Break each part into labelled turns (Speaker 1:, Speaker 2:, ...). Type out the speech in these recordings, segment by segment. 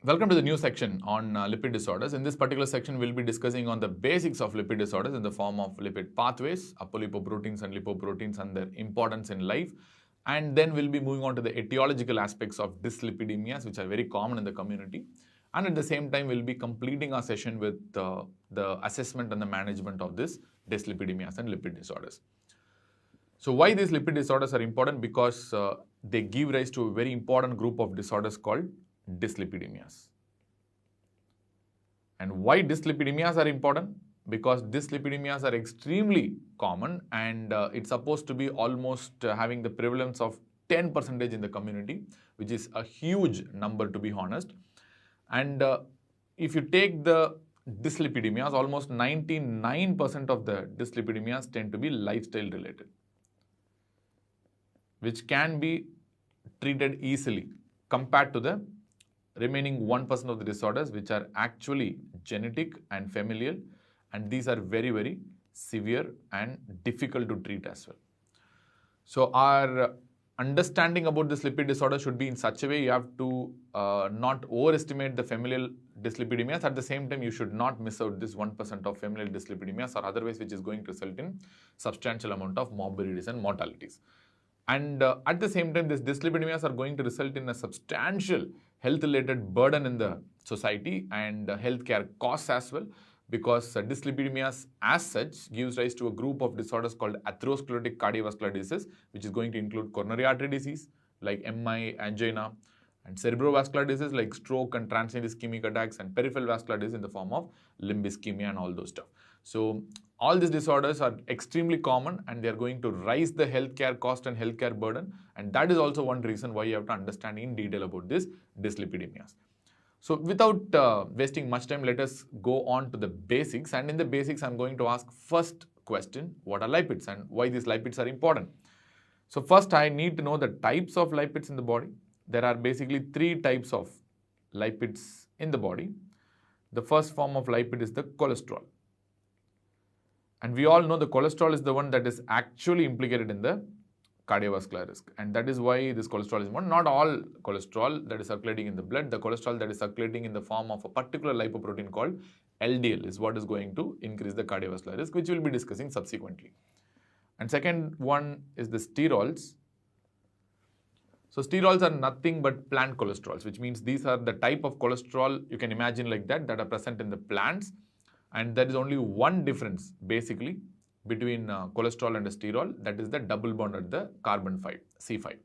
Speaker 1: Welcome to the new section on lipid disorders. In this particular section, we'll be discussing on the basics of lipid disorders in the form of lipid pathways, apolipoproteins and lipoproteins and their importance in life. And then we'll be moving on to the etiological aspects of dyslipidemias, which are very common in the community. And at the same time, we'll be completing our session with the assessment and the management of this dyslipidemias and lipid disorders. So why these lipid disorders are important? Because they give rise to a very important group of disorders called dyslipidemias. And why dyslipidemias are important? Because dyslipidemias are extremely common and it's supposed to be almost having the prevalence of 10% in the community, which is a huge number to be honest. And if you take the dyslipidemias, almost 99% of the dyslipidemias tend to be lifestyle related, which can be treated easily compared to the remaining 1% of the disorders which are actually genetic and familial, and these are very, very severe and difficult to treat as well. So our understanding about this lipid disorder should be in such a way you have to not overestimate the familial dyslipidemias. At the same time, you should not miss out this 1% of familial dyslipidemias or otherwise which is going to result in substantial amount of morbidities and mortalities. And at the same time, these dyslipidemias are going to result in a substantial health-related burden in the society and healthcare costs as well, because dyslipidemias as such gives rise to a group of disorders called atherosclerotic cardiovascular disease, which is going to include coronary artery disease like MI, angina, and cerebrovascular disease like stroke and transient ischemic attacks, and peripheral vascular disease in the form of limb ischemia and all those stuff. So all these disorders are extremely common and they are going to rise the healthcare cost and healthcare burden, and that is also one reason why you have to understand in detail about this dyslipidemias. So without wasting much time, let us go on to the basics, and in the basics I'm going to ask first question, what are lipids and why these lipids are important? So first I need to know the types of lipids in the body. There are basically three types of lipids in the body. The first form of lipid is the cholesterol. And we all know the cholesterol is the one that is actually implicated in the cardiovascular risk. And that is why this cholesterol is important. Not all cholesterol that is circulating in the blood, the cholesterol that is circulating in the form of a particular lipoprotein called LDL is what is going to increase the cardiovascular risk, which we will be discussing subsequently. And second one is the sterols. So sterols are nothing but plant cholesterols, which means these are the type of cholesterol you can imagine like that are present in the plants. And there is only one difference basically between cholesterol and a sterol, that is the double bond at the carbon 5, C5.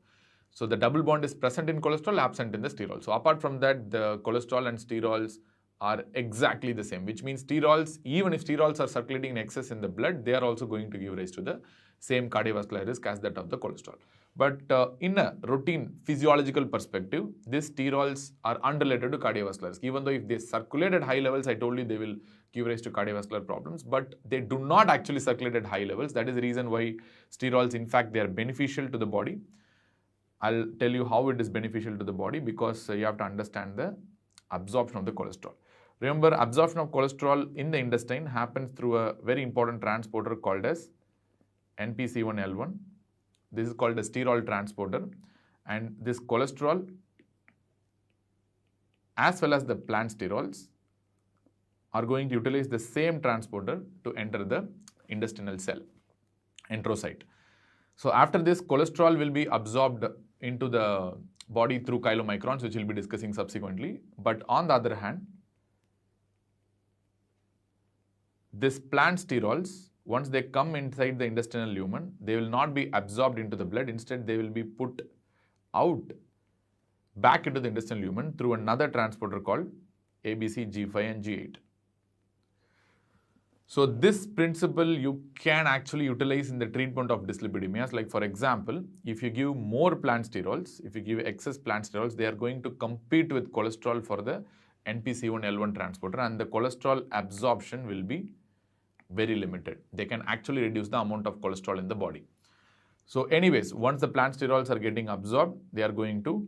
Speaker 1: So the double bond is present in cholesterol, absent in the sterol. So apart from that, the cholesterol and sterols are exactly the same, which means sterols, even if sterols are circulating in excess in the blood, they are also going to give rise to the same cardiovascular risk as that of the cholesterol. But in a routine physiological perspective, these sterols are unrelated to cardiovascular risk. Even though if they circulate at high levels, I told you they will give rise to cardiovascular problems, but they do not actually circulate at high levels. That is the reason why sterols, in fact, they are beneficial to the body. I'll tell you how it is beneficial to the body, because you have to understand the absorption of the cholesterol. Remember, absorption of cholesterol in the intestine happens through a very important transporter called as NPC1L1. This is called a sterol transporter, and this cholesterol as well as the plant sterols are going to utilize the same transporter to enter the intestinal cell, enterocyte. So after this, cholesterol will be absorbed into the body through chylomicrons, which we'll be discussing subsequently. But on the other hand, this plant sterols, once they come inside the intestinal lumen, they will not be absorbed into the blood. Instead, they will be put out back into the intestinal lumen through another transporter called ABC, G5 and G8. So this principle you can actually utilize in the treatment of dyslipidemias. Like for example, if you give more plant sterols, if you give excess plant sterols, they are going to compete with cholesterol for the NPC1L1 transporter, and the cholesterol absorption will be very limited. They can actually reduce the amount of cholesterol in the body. So anyways, once the plant sterols are getting absorbed, they are going to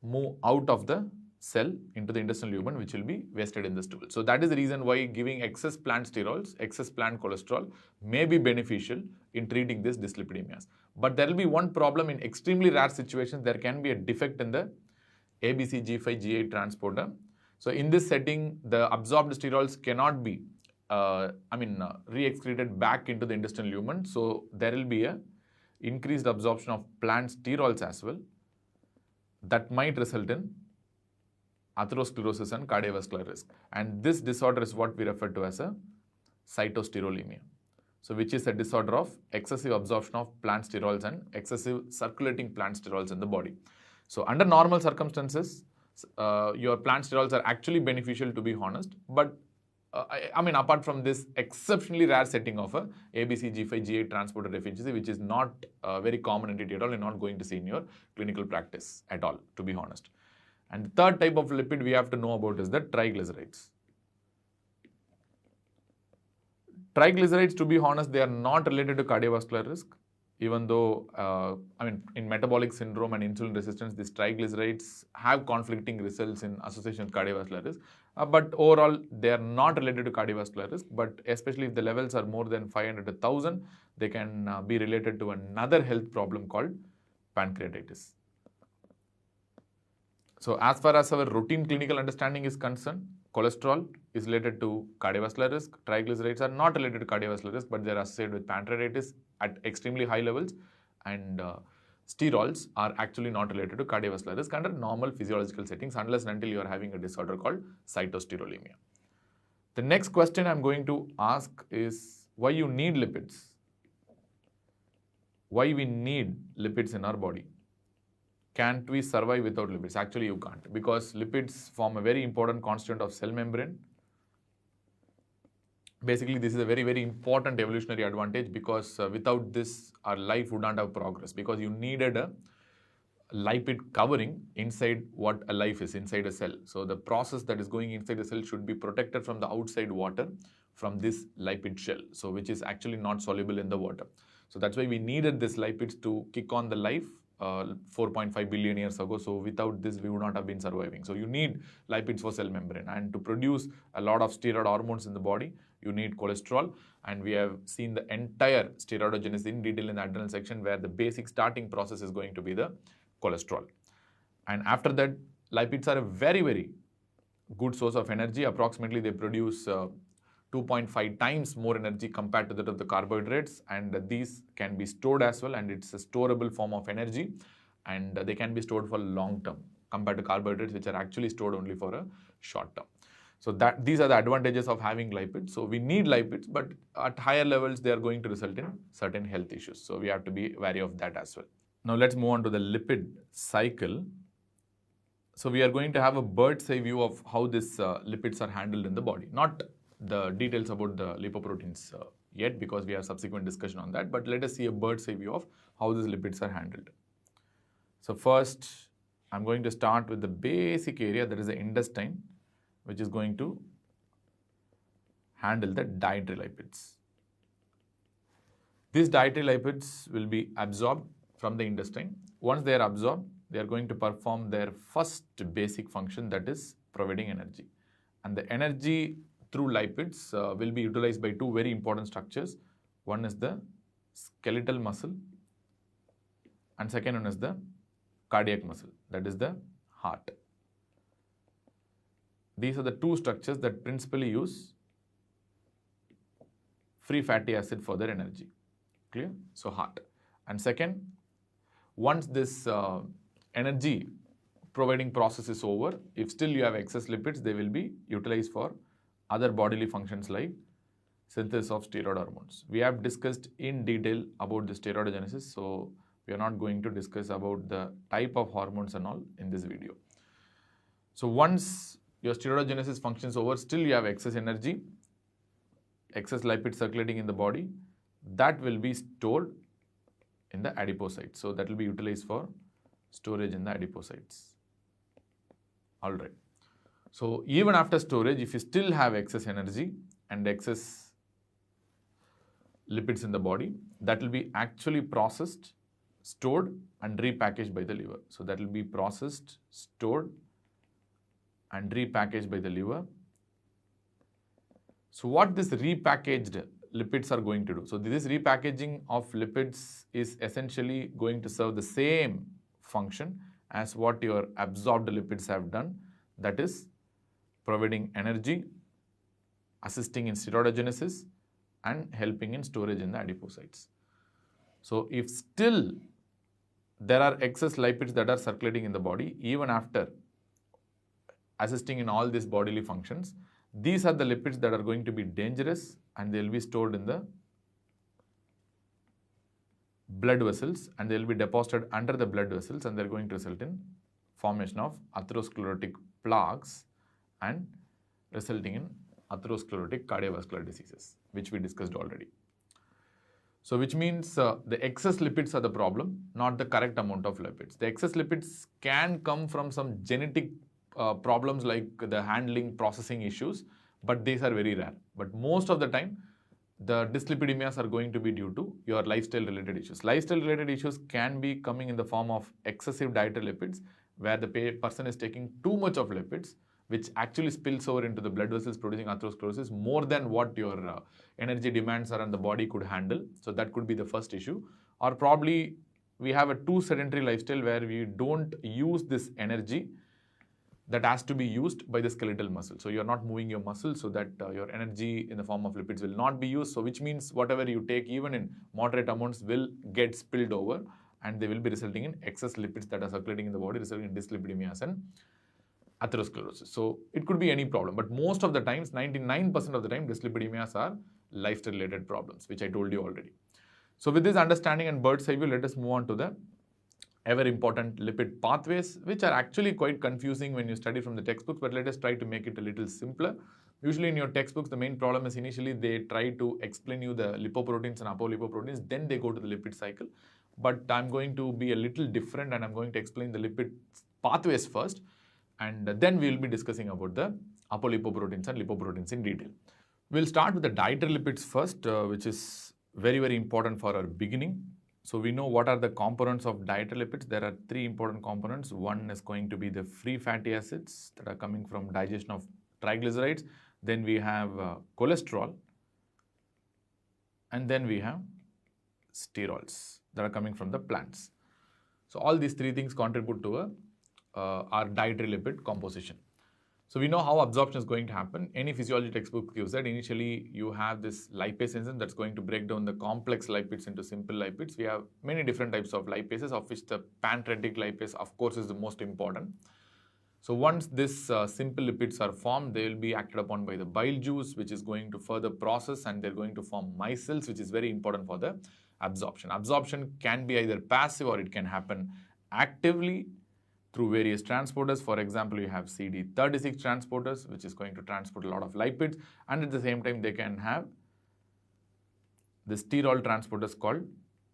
Speaker 1: move out of the cell into the intestinal lumen, which will be wasted in the stool. So that is the reason why giving excess plant sterols, excess plant cholesterol may be beneficial in treating this dyslipidemias. But there will be one problem: in extremely rare situations, there can be a defect in the ABCG5G8 transporter. So in this setting, the absorbed sterols cannot be re-excreted back into the intestinal lumen. So there will be a increased absorption of plant sterols as well. That might result in atherosclerosis and cardiovascular risk. And this disorder is what we refer to as a cytosterolemia. So which is a disorder of excessive absorption of plant sterols and excessive circulating plant sterols in the body. So under normal circumstances, your plant sterols are actually beneficial, to be honest, but apart from this exceptionally rare setting of a ABCG5G8 transporter deficiency, which is not a very common entity at all and not going to see in your clinical practice at all, to be honest. And the third type of lipid we have to know about is the triglycerides. Triglycerides, to be honest, they are not related to cardiovascular risk, even though, in metabolic syndrome and insulin resistance, these triglycerides have conflicting results in association with cardiovascular risk. But overall, they are not related to cardiovascular risk, but especially if the levels are more than 500 to 1000, they can be related to another health problem called pancreatitis. So as far as our routine clinical understanding is concerned, cholesterol is related to cardiovascular risk. Triglycerides are not related to cardiovascular risk, but they are associated with pancreatitis at extremely high levels. And sterols are actually not related to cardiovascular risk under normal physiological settings unless and until you are having a disorder called cytosterolemia. The next question I'm going to ask is why you need lipids? Why we need lipids in our body? Can't we survive without lipids? Actually, you can't, because lipids form a very important constituent of cell membrane. Basically, this is a very, very important evolutionary advantage because without this, our life would not have progressed, because you needed a lipid covering inside what a life is, inside a cell. So the process that is going inside the cell should be protected from the outside water from this lipid shell, so which is actually not soluble in the water. So that's why we needed this lipids to kick on the life 4.5 billion years ago. So without this, we would not have been surviving. So you need lipids for cell membrane, and to produce a lot of steroid hormones in the body, you need cholesterol. And we have seen the entire steroidogenesis in detail in the adrenal section, where the basic starting process is going to be the cholesterol. And after that, lipids are a very, very good source of energy. Approximately, they produce 2.5 times more energy compared to that of the carbohydrates, and these can be stored as well, and it's a storable form of energy, and they can be stored for long term compared to carbohydrates, which are actually stored only for a short term. So these are the advantages of having lipids. So we need lipids, but at higher levels, they are going to result in certain health issues. So we have to be wary of that as well. Now let's move on to the lipid cycle. So we are going to have a bird's eye view of how these lipids are handled in the body. Not the details about the lipoproteins yet, because we have subsequent discussion on that, but let us see a bird's eye view of how these lipids are handled. So first, I'm going to start with the basic area, that is the intestine, which is going to handle the dietary lipids. These dietary lipids will be absorbed from the intestine. Once they are absorbed, they are going to perform their first basic function, that is providing energy. And the energy through lipids will be utilized by two very important structures. One is the skeletal muscle, and second one is the cardiac muscle, that is the heart. These are the two structures that principally use free fatty acid for their energy. Clear? So heart. And second, once this energy providing process is over, if still you have excess lipids, they will be utilized for other bodily functions like synthesis of steroid hormones. We have discussed in detail about the steroidogenesis, so we are not going to discuss about the type of hormones and all in this video. So once your steroidogenesis functions over, still you have excess energy, excess lipids circulating in the body, that will be stored in the adipocytes. So that will be utilized for storage in the adipocytes. All right. So even after storage, if you still have excess energy and excess lipids in the body, that will be actually processed, stored and repackaged by the liver. So that will be processed, stored and repackaged by the liver. So what this repackaged lipids are going to do? So this repackaging of lipids is essentially going to serve the same function as what your absorbed lipids have done, that is providing energy, assisting in steroidogenesis, and helping in storage in the adipocytes. So if still there are excess lipids that are circulating in the body, even after assisting in all these bodily functions, these are the lipids that are going to be dangerous, and they will be stored in the blood vessels, and they will be deposited under the blood vessels, and they are going to result in formation of atherosclerotic plaques and resulting in atherosclerotic cardiovascular diseases, which we discussed already. So which means the excess lipids are the problem, not the correct amount of lipids. The excess lipids can come from some genetic problems like the handling, processing issues, but these are very rare. But most of the time, the dyslipidemias are going to be due to your lifestyle related issues. Lifestyle related issues can be coming in the form of excessive dietary lipids, where the person is taking too much of lipids, which actually spills over into the blood vessels, producing atherosclerosis more than what your energy demands are and the body could handle. So that could be the first issue. Or probably we have a too sedentary lifestyle where we don't use this energy that has to be used by the skeletal muscle. So you're not moving your muscles, so that your energy in the form of lipids will not be used. So which means whatever you take, even in moderate amounts, will get spilled over, and they will be resulting in excess lipids that are circulating in the body, resulting in dyslipidemias and atherosclerosis. So it could be any problem, but most of the times, 99% of the time, dyslipidemias are lifestyle related problems, which I told you already. So with this understanding and bird's eye view, let us move on to the ever important lipid pathways, which are actually quite confusing when you study from the textbooks, but let us try to make it a little simpler. Usually in your textbooks, the main problem is initially they try to explain you the lipoproteins and apolipoproteins, then they go to the lipid cycle. But I'm going to be a little different, and I'm going to explain the lipid pathways first, and then we will be discussing about the apolipoproteins and lipoproteins in detail. We'll start with the dietary lipids first, which is very, very important for our beginning. So we know what are the components of dietary lipids. There are three important components. One is going to be the free fatty acids that are coming from digestion of triglycerides. Then we have cholesterol. And then we have sterols that are coming from the plants. So all these three things contribute to our dietary lipid composition. So we know how absorption is going to happen. Any physiology textbook gives that initially you have this lipase enzyme that's going to break down the complex lipids into simple lipids. We have many different types of lipases, of which the pancreatic lipase, of course, is the most important. So once this simple lipids are formed, they will be acted upon by the bile juice, which is going to further process, and they're going to form micelles, which is very important for the absorption. Absorption can be either passive or it can happen actively through various transporters. For example, you have CD36 transporters, which is going to transport a lot of lipids, and at the same time they can have the sterol transporters called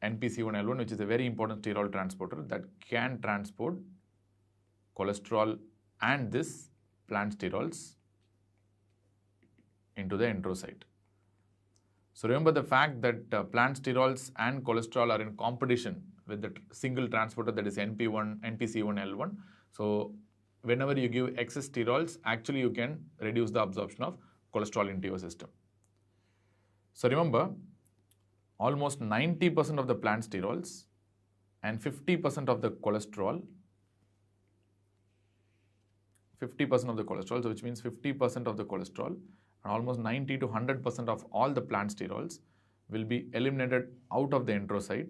Speaker 1: NPC1L1, which is a very important sterol transporter that can transport cholesterol and this plant sterols into the enterocyte. So remember the fact that plant sterols and cholesterol are in competition with the single transporter, that is NPC1L1. So whenever you give excess sterols, actually you can reduce the absorption of cholesterol into your system. So remember, almost 90% of the plant sterols and 50% of the cholesterol, so which means 50% of the cholesterol and almost 90 to 100% of all the plant sterols will be eliminated out of the enterocyte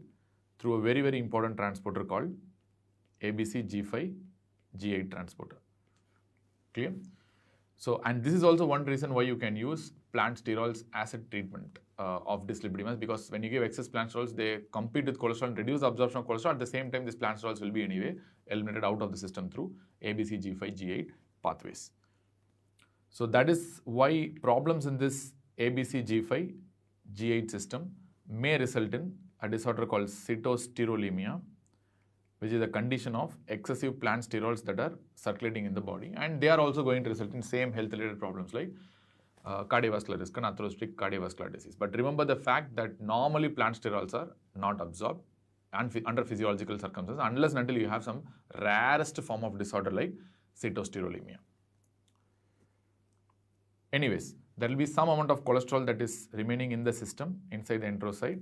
Speaker 1: through a very, very important transporter called ABC-G5-G8 transporter. Clear? So, and this is also one reason why you can use plant sterols as a treatment of dyslipidemias, because when you give excess plant sterols, they compete with cholesterol and reduce the absorption of cholesterol. At the same time, these plant sterols will be anyway eliminated out of the system through ABC-G5-G8 pathways. So that is why problems in this ABC-G5-G8 system may result in a disorder called cytosterolemia, which is a condition of excessive plant sterols that are circulating in the body, and they are also going to result in same health related problems like cardiovascular risk and atherosclerotic cardiovascular disease. But remember the fact that normally plant sterols are not absorbed and under physiological circumstances unless and until you have some rarest form of disorder like cytosterolemia. Anyways, there will be some amount of cholesterol that is remaining in the system inside the enterocyte,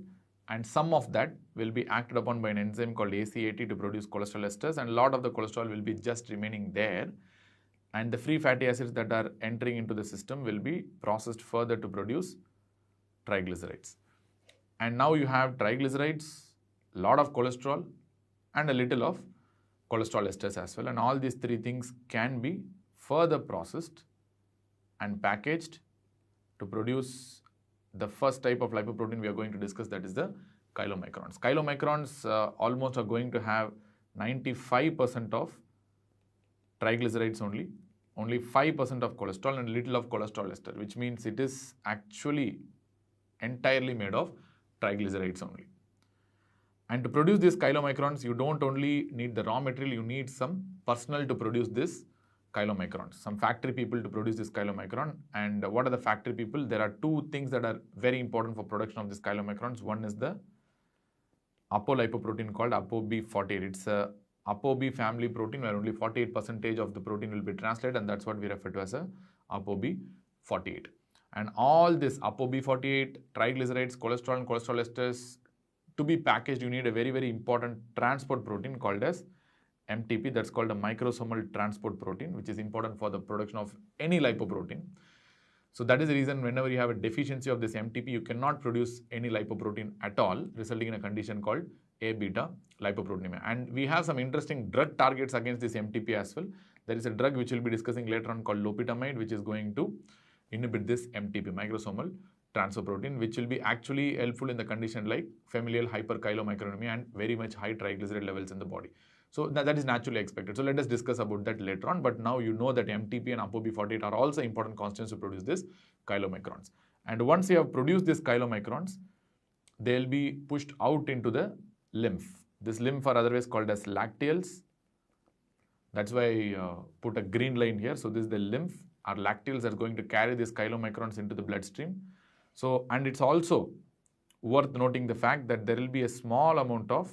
Speaker 1: and some of that will be acted upon by an enzyme called ACAT to produce cholesterol esters, and a lot of the cholesterol will be just remaining there, and the free fatty acids that are entering into the system will be processed further to produce triglycerides. And now you have triglycerides, a lot of cholesterol, and a little of cholesterol esters as well, and all these three things can be further processed and packaged to produce the first type of lipoprotein we are going to discuss, that is the chylomicrons. Chylomicrons almost are going to have 95% of triglycerides only 5% of cholesterol and little of cholesterol ester, which means it is actually entirely made of triglycerides only. And to produce these chylomicrons, you don't only need the raw material, you need some personnel to produce this chylomicrons, some factory people to produce this chylomicron. And what are the factory people? There are two things that are very important for production of this chylomicrons. One is the apolipoprotein called ApoB48. It's a ApoB family protein where only 48% of the protein will be translated, and that's what we refer to as a ApoB48. And all this ApoB48, triglycerides, cholesterol and cholesterol esters, to be packaged, you need a very, very important transport protein called as MTP. That's called a microsomal transport protein, which is important for the production of any lipoprotein. So that is the reason whenever you have a deficiency of this MTP, you cannot produce any lipoprotein at all, resulting in a condition called A-beta lipoproteinemia. And we have some interesting drug targets against this MTP as well. There is a drug which we'll be discussing later on called lopetamide, which is going to inhibit this MTP, microsomal transfer protein, which will be actually helpful in the condition like familial hyperchylomicronemia and very much high triglyceride levels in the body. So that is naturally expected. So let us discuss about that later on. But now you know that MTP and ApoB48 are also important constants to produce this chylomicrons. And once you have produced these chylomicrons, they will be pushed out into the lymph. This lymph are otherwise called as lacteals. That's why I put a green line here. So this is the lymph. Our lacteals are going to carry these chylomicrons into the bloodstream. So, and it's also worth noting the fact that there will be a small amount of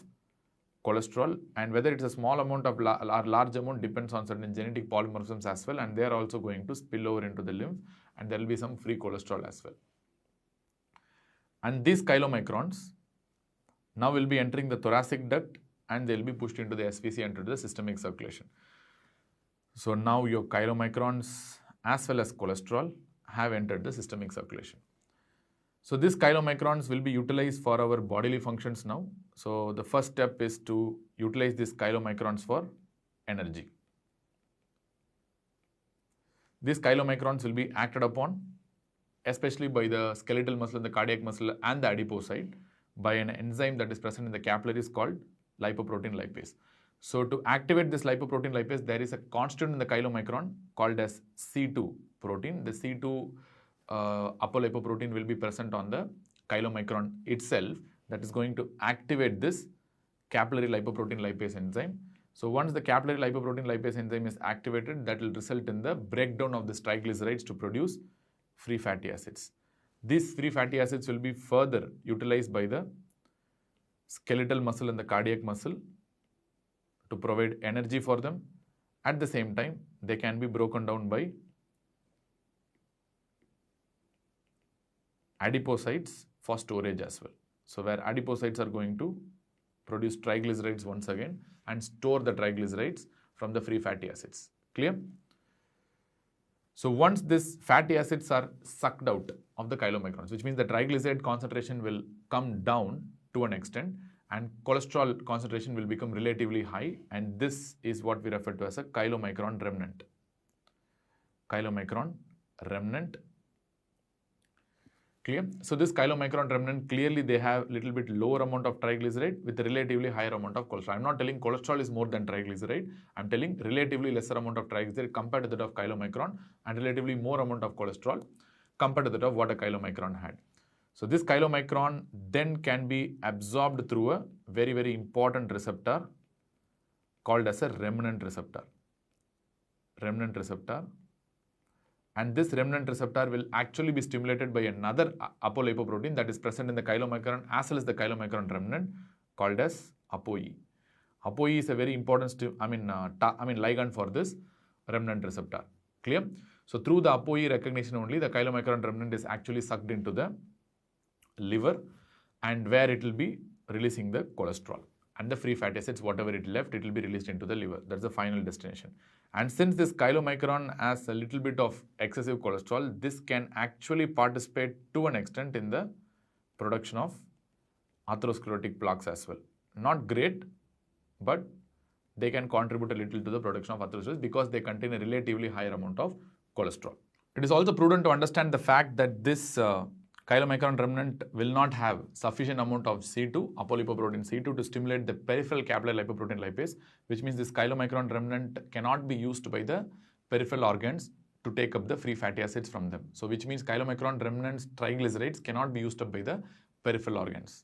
Speaker 1: cholesterol, and whether it's a small amount of or large amount depends on certain genetic polymorphisms as well, and they are also going to spill over into the lymph, and there will be some free cholesterol as well. And these chylomicrons now will be entering the thoracic duct, and they will be pushed into the SVC and into the systemic circulation. So now your chylomicrons as well as cholesterol have entered the systemic circulation. So these chylomicrons will be utilized for our bodily functions now. So the first step is to utilize these chylomicrons for energy. These chylomicrons will be acted upon, especially by the skeletal muscle, the cardiac muscle and the adipocyte, by an enzyme that is present in the capillaries called lipoprotein lipase. So to activate this lipoprotein lipase, there is a constant in the chylomicron called as C2 protein. The C2 apolipoprotein will be present on the chylomicron itself, that is going to activate this capillary lipoprotein lipase enzyme. So once the capillary lipoprotein lipase enzyme is activated, that will result in the breakdown of the triglycerides to produce free fatty acids. These free fatty acids will be further utilized by the skeletal muscle and the cardiac muscle to provide energy for them. At the same time, they can be broken down by adipocytes for storage as well. So where adipocytes are going to produce triglycerides once again and store the triglycerides from the free fatty acids. Clear? So once these fatty acids are sucked out of the chylomicrons, which means the triglyceride concentration will come down to an extent and cholesterol concentration will become relatively high, and this is what we refer to as a chylomicron remnant. Chylomicron remnant. Clear? So this chylomicron remnant, clearly they have little bit lower amount of triglyceride with a relatively higher amount of cholesterol. I'm not telling cholesterol is more than triglyceride. I'm telling relatively lesser amount of triglyceride compared to that of chylomicron, and relatively more amount of cholesterol compared to that of what a chylomicron had. So this chylomicron then can be absorbed through a very, very important receptor called as a remnant receptor. Remnant receptor. And this remnant receptor will actually be stimulated by another apolipoprotein that is present in the chylomicron as well as the chylomicron remnant called as ApoE. ApoE is a very important ligand for this remnant receptor. Clear? So through the ApoE recognition only, the chylomicron remnant is actually sucked into the liver, and where it will be releasing the cholesterol. And the free fatty acids, whatever it left, it will be released into the liver. That's the final destination. And since this chylomicron has a little bit of excessive cholesterol, this can actually participate to an extent in the production of atherosclerotic plaques as well. Not great, but they can contribute a little to the production of atherosclerosis because they contain a relatively higher amount of cholesterol. It is also prudent to understand the fact that this chylomicron remnant will not have sufficient amount of C2, apolipoprotein C2, to stimulate the peripheral capillary lipoprotein lipase, which means this chylomicron remnant cannot be used by the peripheral organs to take up the free fatty acids from them. So which means chylomicron remnants triglycerides cannot be used up by the peripheral organs.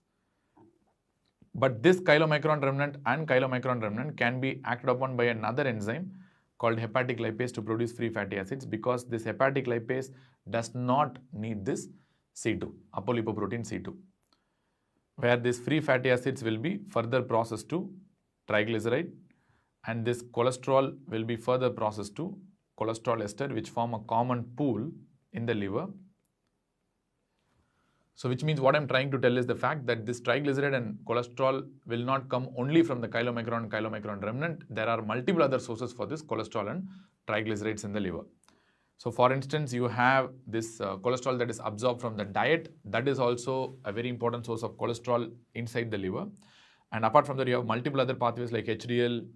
Speaker 1: But this chylomicron remnant and chylomicron remnant can be acted upon by another enzyme called hepatic lipase to produce free fatty acids, because this hepatic lipase does not need this C2, apolipoprotein C2, where these free fatty acids will be further processed to triglyceride, and this cholesterol will be further processed to cholesterol ester, which form a common pool in the liver. So which means what I'm trying to tell is the fact that this triglyceride and cholesterol will not come only from the chylomicron and chylomicron remnant. There are multiple other sources for this cholesterol and triglycerides in the liver. So for instance, you have this cholesterol that is absorbed from the diet. That is also a very important source of cholesterol inside the liver. And apart from that, you have multiple other pathways like HDL,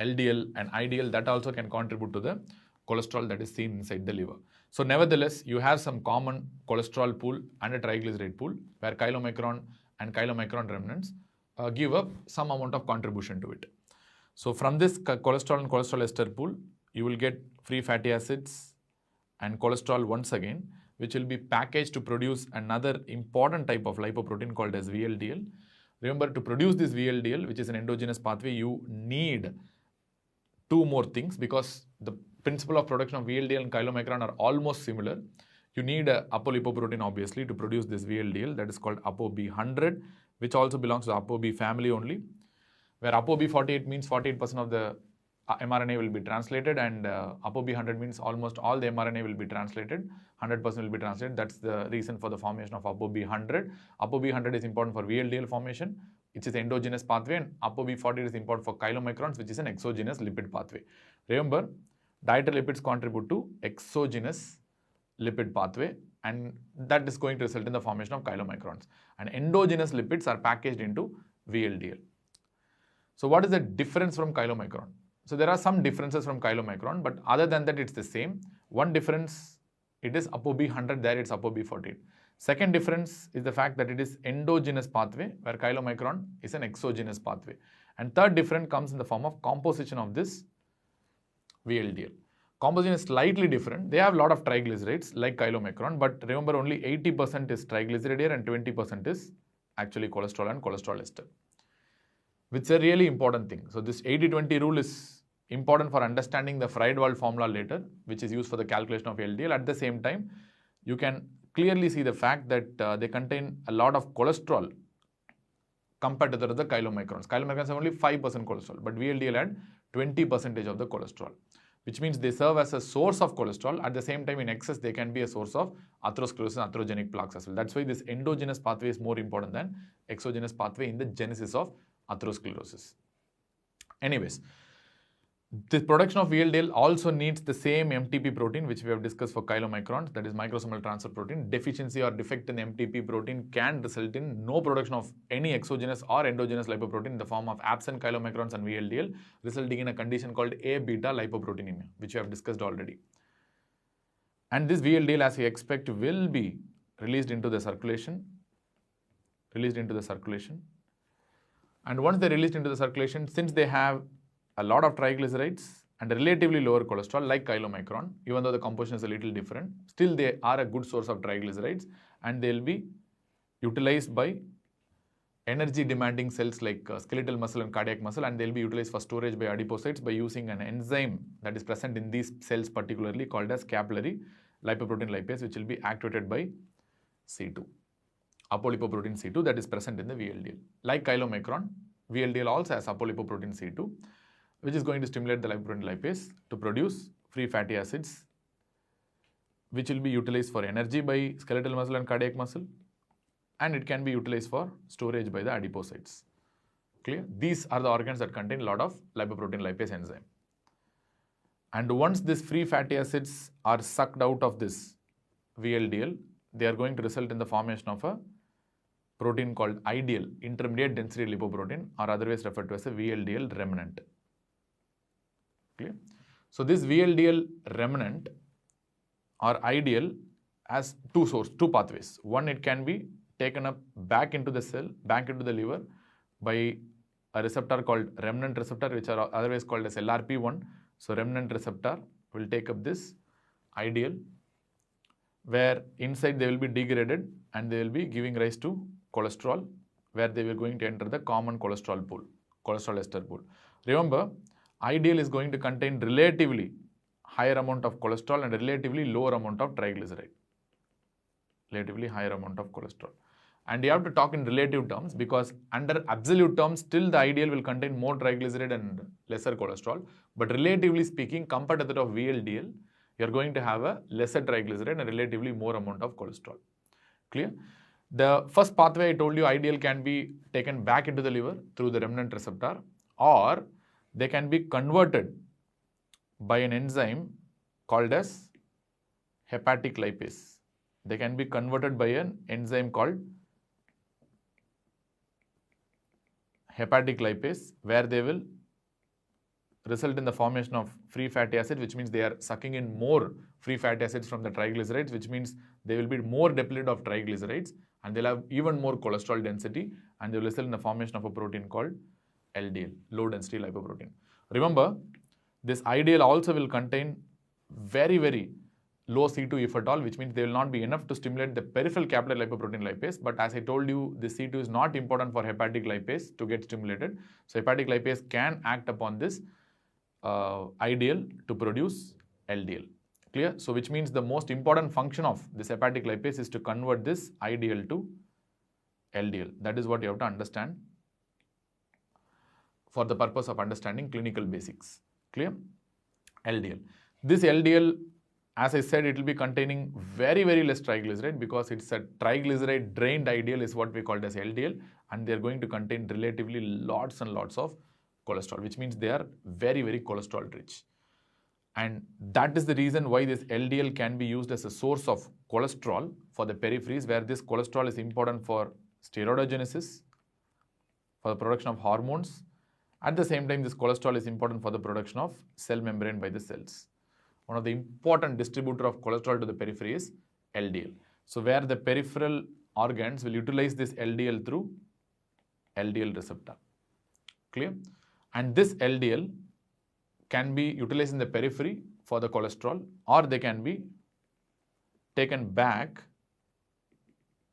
Speaker 1: LDL and IDL that also can contribute to the cholesterol that is seen inside the liver. So nevertheless, you have some common cholesterol pool and a triglyceride pool where chylomicron and chylomicron remnants give up some amount of contribution to it. So from this cholesterol and cholesterol ester pool, you will get free fatty acids and cholesterol once again, which will be packaged to produce another important type of lipoprotein called as VLDL. Remember, to produce this VLDL, which is an endogenous pathway, you need two more things, because the principle of production of VLDL and chylomicron are almost similar. You need a apolipoprotein obviously to produce this VLDL, that is called ApoB100, which also belongs to the ApoB family only, where ApoB48 means 48% of the mRNA will be translated, and ApoB100 means almost all the mRNA will be translated, 100% will be translated. That's the reason for the formation of ApoB100. ApoB100 is important for VLDL formation, which is an endogenous pathway, and ApoB48 is important for chylomicrons, which is an exogenous lipid pathway. Remember, dietary lipids contribute to exogenous lipid pathway, and that is going to result in the formation of chylomicrons. And endogenous lipids are packaged into VLDL. So what is the difference from chylomicron? So there are some differences from chylomicron, but other than that, it's the same. One difference, it is ApoB100, there it's ApoB48. Second difference is the fact that it is endogenous pathway, where chylomicron is an exogenous pathway. And third difference comes in the form of composition of this VLDL. Composition is slightly different. They have a lot of triglycerides like chylomicron, but remember, only 80% is triglyceride here and 20% is actually cholesterol and cholesterol ester, which is a really important thing. So this 80-20 rule is important for understanding the Friedewald formula later, which is used for the calculation of LDL. At the same time, you can clearly see the fact that they contain a lot of cholesterol compared to the other chylomicrons. Chylomicrons have only 5% cholesterol, but VLDL had 20% of the cholesterol, which means they serve as a source of cholesterol. At the same time, in excess, they can be a source of atherosclerosis and atherogenic plaques as well. That's why this endogenous pathway is more important than exogenous pathway in the genesis of atherosclerosis. Anyways, the production of VLDL also needs the same MTP protein which we have discussed for chylomicrons, that is microsomal transfer protein. Deficiency or defect in MTP protein can result in no production of any exogenous or endogenous lipoprotein in the form of absent chylomicrons and VLDL, resulting in a condition called A-beta lipoproteinemia, which we have discussed already. And this VLDL, as we expect, will be released into the circulation. And once they're released into the circulation, since they have a lot of triglycerides and a relatively lower cholesterol like chylomicron, even though the composition is a little different, still they are a good source of triglycerides, and they'll be utilized by energy demanding cells like skeletal muscle and cardiac muscle, and they'll be utilized for storage by adipocytes by using an enzyme that is present in these cells, particularly called as capillary lipoprotein lipase, which will be activated by C2, apolipoprotein C2, that is present in the VLDL. Like chylomicron, VLDL also has apolipoprotein C2, which is going to stimulate the lipoprotein lipase to produce free fatty acids, which will be utilized for energy by skeletal muscle and cardiac muscle, and it can be utilized for storage by the adipocytes. Clear? These are the organs that contain a lot of lipoprotein lipase enzyme. And once these free fatty acids are sucked out of this VLDL, they are going to result in the formation of a protein called ideal intermediate density lipoprotein, or otherwise referred to as a VLDL remnant. Clear? So this VLDL remnant or ideal has two pathways. One, it can be taken up back into the cell, back into the liver by a receptor called remnant receptor, which are otherwise called as LRP1. So remnant receptor will take up this ideal, where inside they will be degraded and they will be giving rise to cholesterol, where they will going to enter the common cholesterol pool, cholesterol ester pool. Remember, ideal is going to contain relatively higher amount of cholesterol and relatively lower amount of triglyceride. Relatively higher amount of cholesterol. And you have to talk in relative terms, because under absolute terms, still the ideal will contain more triglyceride and lesser cholesterol. But relatively speaking, compared to that of VLDL, you are going to have a lesser triglyceride and relatively more amount of cholesterol. Clear? The first pathway I told you, ideal can be taken back into the liver through the remnant receptor, or they can be converted by an enzyme called as hepatic lipase. They can be converted by an enzyme called hepatic lipase, where they will result in the formation of free fatty acid, which means they are sucking in more free fatty acids from the triglycerides, which means they will be more depleted of triglycerides and they'll have even more cholesterol density, and they will result in the formation of a protein called LDL, low density lipoprotein. Remember, this ideal also will contain very, very low C2 if at all, which means they will not be enough to stimulate the peripheral capillary lipoprotein lipase. But as I told you, the C2 is not important for hepatic lipase to get stimulated. So hepatic lipase can act upon this ideal to produce LDL. Clear? So which means the most important function of this hepatic lipase is to convert this ideal to LDL. That is what you have to understand for the purpose of understanding clinical basics. Clear? LDL. This LDL, as I said, it will be containing very, very less triglyceride, because it's a triglyceride drained ideal is what we call as LDL, and they are going to contain relatively lots and lots of cholesterol, which means they are very, very cholesterol rich. And that is the reason why this LDL can be used as a source of cholesterol for the peripheries, where this cholesterol is important for steroidogenesis, for the production of hormones. At the same time, this cholesterol is important for the production of cell membrane by the cells. One of the important distributor of cholesterol to the periphery is LDL. So where the peripheral organs will utilize this LDL through LDL receptor. Clear? And this LDL can be utilized in the periphery for the cholesterol, or they can be taken back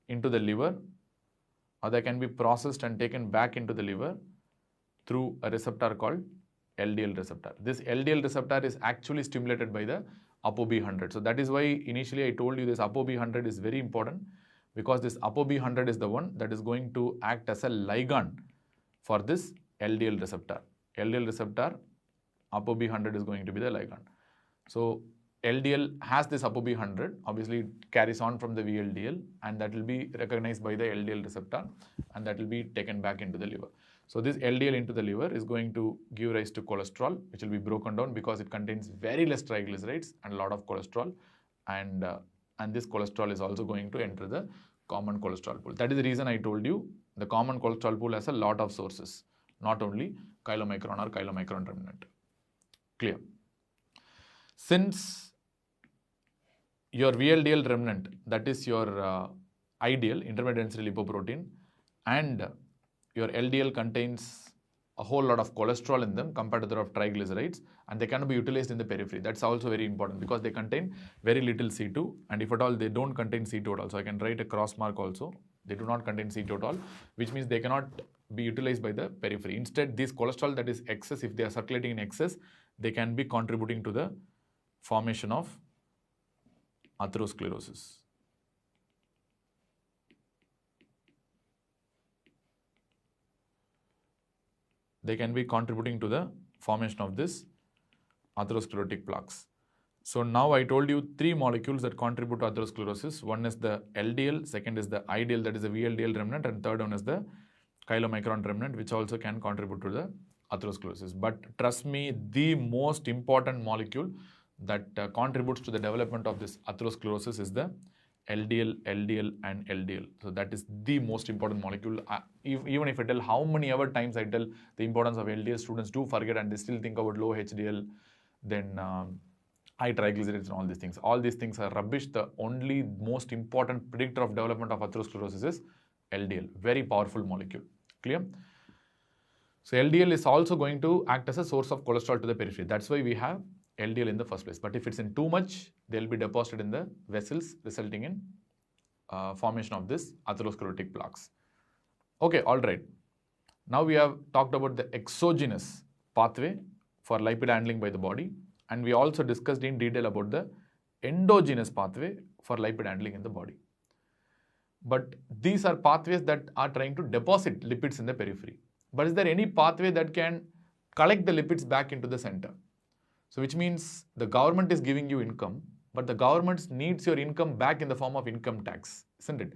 Speaker 1: into the liver, or they can be processed and taken back into the liver through a receptor called LDL receptor. This LDL receptor is actually stimulated by the ApoB100. So that is why initially I told you this ApoB100 is very important, because this ApoB100 is the one that is going to act as a ligand for this LDL receptor. LDL receptor, ApoB100 is going to be the ligand. So LDL has this ApoB100, obviously it carries on from the VLDL, and that will be recognized by the LDL receptor, and that will be taken back into the liver. So this LDL into the liver is going to give rise to cholesterol, which will be broken down because it contains very less triglycerides and a lot of cholesterol, and this cholesterol is also going to enter the common cholesterol pool. That is the reason I told you the common cholesterol pool has a lot of sources, not only chylomicron or chylomicron remnant. Clear? Since your VLDL remnant, that is your ideal intermediate density lipoprotein, and your LDL contains a whole lot of cholesterol in them compared to that of triglycerides, and they cannot be utilized in the periphery. That's also very important, because they contain very little C2, and if at all they don't contain C2 at all. So I can write a cross mark also. They do not contain C2 at all, which means they cannot be utilized by the periphery. Instead, this cholesterol that is excess, if they are circulating in excess, they can be contributing to the formation of atherosclerosis. They can be contributing to the formation of this atherosclerotic plaques. So now I told you three molecules that contribute to atherosclerosis. One is the LDL, second is the IDL, that is the VLDL remnant, and third one is the chylomicron remnant, which also can contribute to the atherosclerosis. But trust me, the most important molecule that contributes to the development of this atherosclerosis is the LDL, LDL, and LDL. So that is the most important molecule. Even if I tell how many ever times I tell the importance of LDL, students do forget and they still think about low HDL, then high triglycerides and all these things. All these things are rubbish. The only most important predictor of development of atherosclerosis is LDL. Very powerful molecule. Clear? So LDL is also going to act as a source of cholesterol to the periphery. That's why we have LDL in the first place. But if it's in too much, they'll be deposited in the vessels, resulting in formation of this atherosclerotic plaques. Okay, all right. Now we have talked about the exogenous pathway for lipid handling by the body, and we also discussed in detail about the endogenous pathway for lipid handling in the body. But these are pathways that are trying to deposit lipids in the periphery. But is there any pathway that can collect the lipids back into the center? So which means the government is giving you income, but the government needs your income back in the form of income tax, isn't it?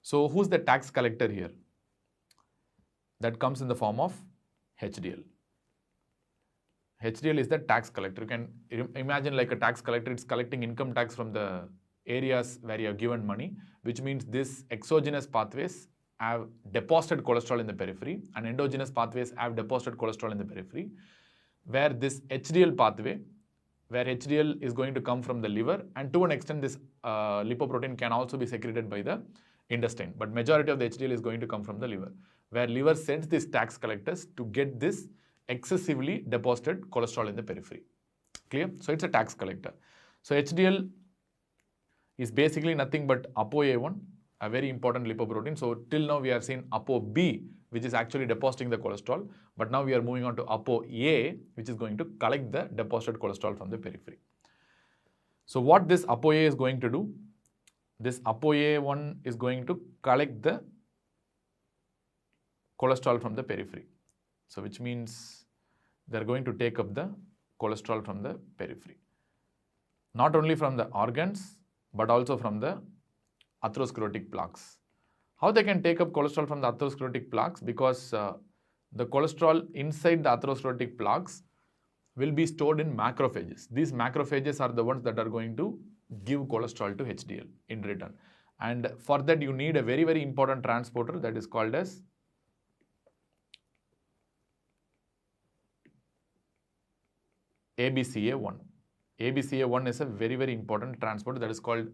Speaker 1: So who's the tax collector here? That comes in the form of HDL. HDL is the tax collector. You can imagine like a tax collector, it's collecting income tax from the areas where you have given money, which means these exogenous pathways have deposited cholesterol in the periphery and endogenous pathways have deposited cholesterol in the periphery, where this HDL pathway, where HDL is going to come from the liver, and to an extent this lipoprotein can also be secreted by the intestine, but majority of the HDL is going to come from the liver, where liver sends these tax collectors to get this excessively deposited cholesterol in the periphery. Clear? So it's a tax collector. So HDL is basically nothing but ApoA1, a very important lipoprotein. So till now we have seen ApoB, which is actually depositing the cholesterol, but now we are moving on to ApoA, which is going to collect the deposited cholesterol from the periphery. So what this ApoA is going to do, this ApoA1 is going to collect the cholesterol from the periphery. So which means they're going to take up the cholesterol from the periphery. Not only from the organs, but also from the atherosclerotic plaques. How they can take up cholesterol from the atherosclerotic plaques? Because the cholesterol inside the atherosclerotic plaques will be stored in macrophages. These macrophages are the ones that are going to give cholesterol to HDL in return. And for that you need a very, very important transporter that is called as ABCA1. ABCA1 is a very, very important transporter that is called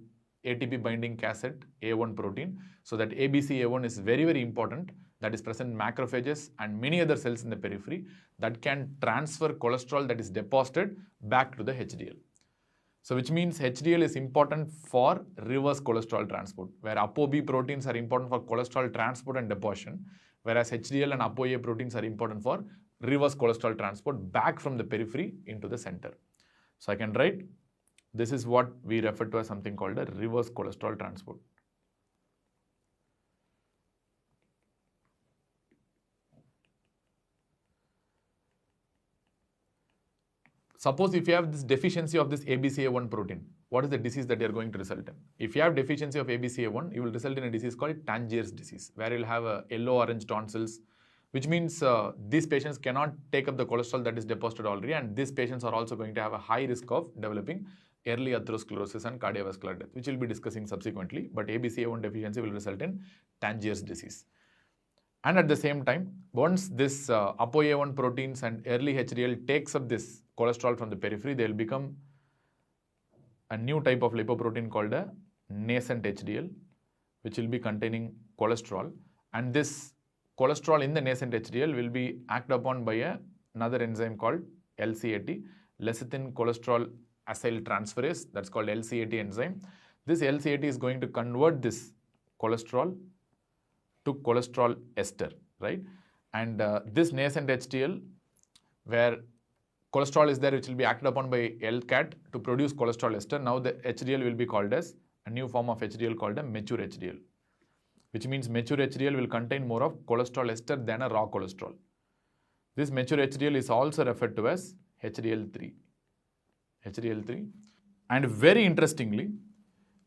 Speaker 1: ATP binding cassette A1 protein. So that ABCA1 is very, very important, that is present in macrophages and many other cells in the periphery that can transfer cholesterol that is deposited back to the HDL. So which means HDL is important for reverse cholesterol transport, where ApoB proteins are important for cholesterol transport and deposition, whereas HDL and ApoA proteins are important for reverse cholesterol transport back from the periphery into the center. So I can write, this is what we refer to as something called a reverse cholesterol transport. Suppose if you have this deficiency of this ABCA1 protein, what is the disease that you are going to result in? If you have deficiency of ABCA1, you will result in a disease called Tangier's disease, where you will have a yellow-orange tonsils, which means these patients cannot take up the cholesterol that is deposited already, and these patients are also going to have a high risk of developing early atherosclerosis and cardiovascular death, which we'll be discussing subsequently, but ABCA1 deficiency will result in Tangier's disease. And at the same time, once this ApoA1 proteins and early HDL takes up this cholesterol from the periphery, they will become a new type of lipoprotein called a nascent HDL, which will be containing cholesterol, and this cholesterol in the nascent HDL will be acted upon by another enzyme called LCAT, lecithin cholesterol acyl transferase, that's called LCAT enzyme. This LCAT is going to convert this cholesterol to cholesterol ester, right? And this nascent HDL, where cholesterol is there, which will be acted upon by LCAT to produce cholesterol ester. Now the HDL will be called as a new form of HDL called a mature HDL, which means mature HDL will contain more of cholesterol ester than a raw cholesterol. This mature HDL is also referred to as HDL3. HDL3. And very interestingly,